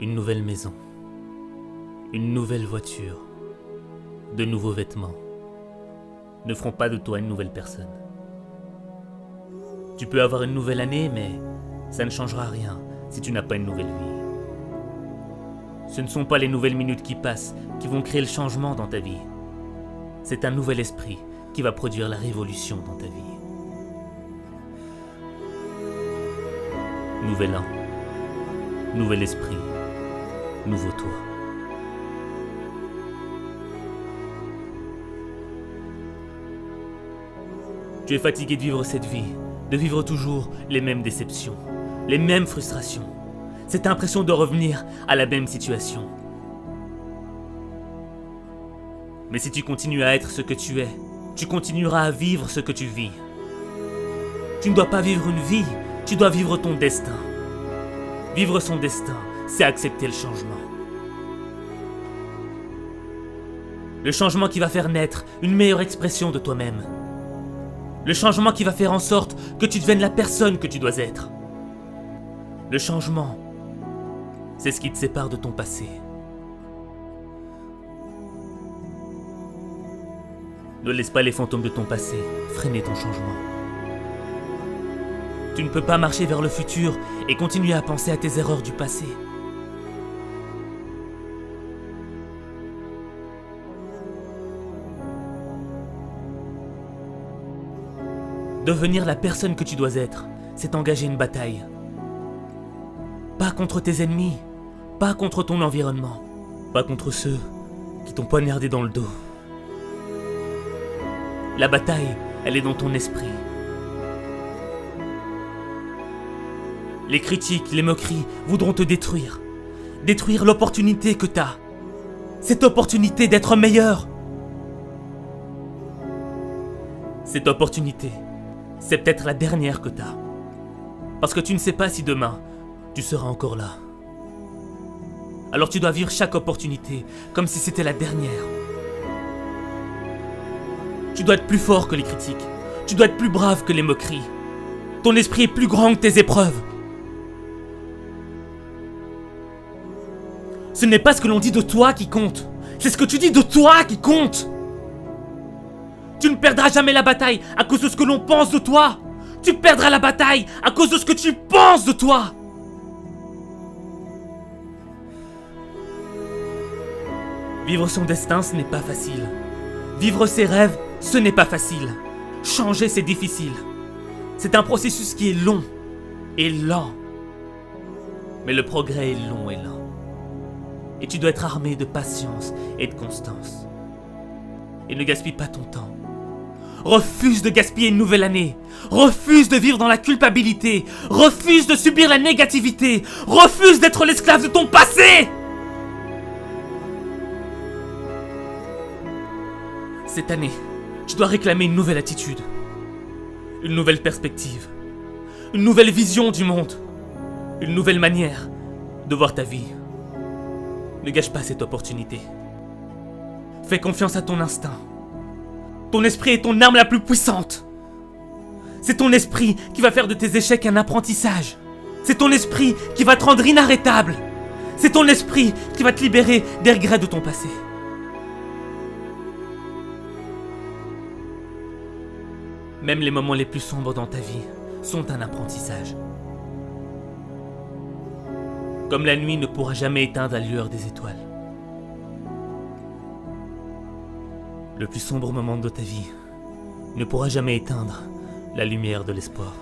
Une nouvelle maison, une nouvelle voiture, de nouveaux vêtements ne feront pas de toi une nouvelle personne. Tu peux avoir une nouvelle année, mais ça ne changera rien si tu n'as pas une nouvelle vie. Ce ne sont pas les nouvelles minutes qui passent qui vont créer le changement dans ta vie. C'est un nouvel esprit qui va produire la révolution dans ta vie. Nouvel an, nouvel esprit, nouveau toi. Tu es fatigué de vivre cette vie, de vivre toujours les mêmes déceptions, les mêmes frustrations, cette impression de revenir à la même situation. Mais si tu continues à être ce que tu es, tu continueras à vivre ce que tu vis. Tu ne dois pas vivre une vie, tu dois vivre ton destin. Vivre son destin, c'est accepter le changement. Le changement qui va faire naître une meilleure expression de toi-même. Le changement qui va faire en sorte que tu deviennes la personne que tu dois être. Le changement, c'est ce qui te sépare de ton passé. Ne laisse pas les fantômes de ton passé freiner ton changement. Tu ne peux pas marcher vers le futur et continuer à penser à tes erreurs du passé. Devenir la personne que tu dois être, c'est engager une bataille. Pas contre tes ennemis, pas contre ton environnement, pas contre ceux qui t'ont poignardé dans le dos. La bataille, elle est dans ton esprit. Les critiques, les moqueries voudront te détruire. Détruire l'opportunité que t'as. Cette opportunité d'être meilleur. Cette opportunité, c'est peut-être la dernière que t'as. Parce que tu ne sais pas si demain, tu seras encore là. Alors tu dois vivre chaque opportunité comme si c'était la dernière. Tu dois être plus fort que les critiques. Tu dois être plus brave que les moqueries. Ton esprit est plus grand que tes épreuves. Ce n'est pas ce que l'on dit de toi qui compte. C'est ce que tu dis de toi qui compte. Tu ne perdras jamais la bataille à cause de ce que l'on pense de toi. Tu perdras la bataille à cause de ce que tu penses de toi. Vivre son destin, ce n'est pas facile. Vivre ses rêves, ce n'est pas facile. Changer, c'est difficile. C'est un processus qui est long et lent. Mais le progrès est long et lent. Et tu dois être armé de patience et de constance. Et ne gaspille pas ton temps. Refuse de gaspiller une nouvelle année. Refuse de vivre dans la culpabilité. Refuse de subir la négativité. Refuse d'être l'esclave de ton passé. Cette année, tu dois réclamer une nouvelle attitude. Une nouvelle perspective. Une nouvelle vision du monde. Une nouvelle manière de voir ta vie. Ne gâche pas cette opportunité. Fais confiance à ton instinct. Ton esprit est ton arme la plus puissante. C'est ton esprit qui va faire de tes échecs un apprentissage. C'est ton esprit qui va te rendre inarrêtable. C'est ton esprit qui va te libérer des regrets de ton passé. Même les moments les plus sombres dans ta vie sont un apprentissage. Comme la nuit ne pourra jamais éteindre la lueur des étoiles. Le plus sombre moment de ta vie ne pourra jamais éteindre la lumière de l'espoir.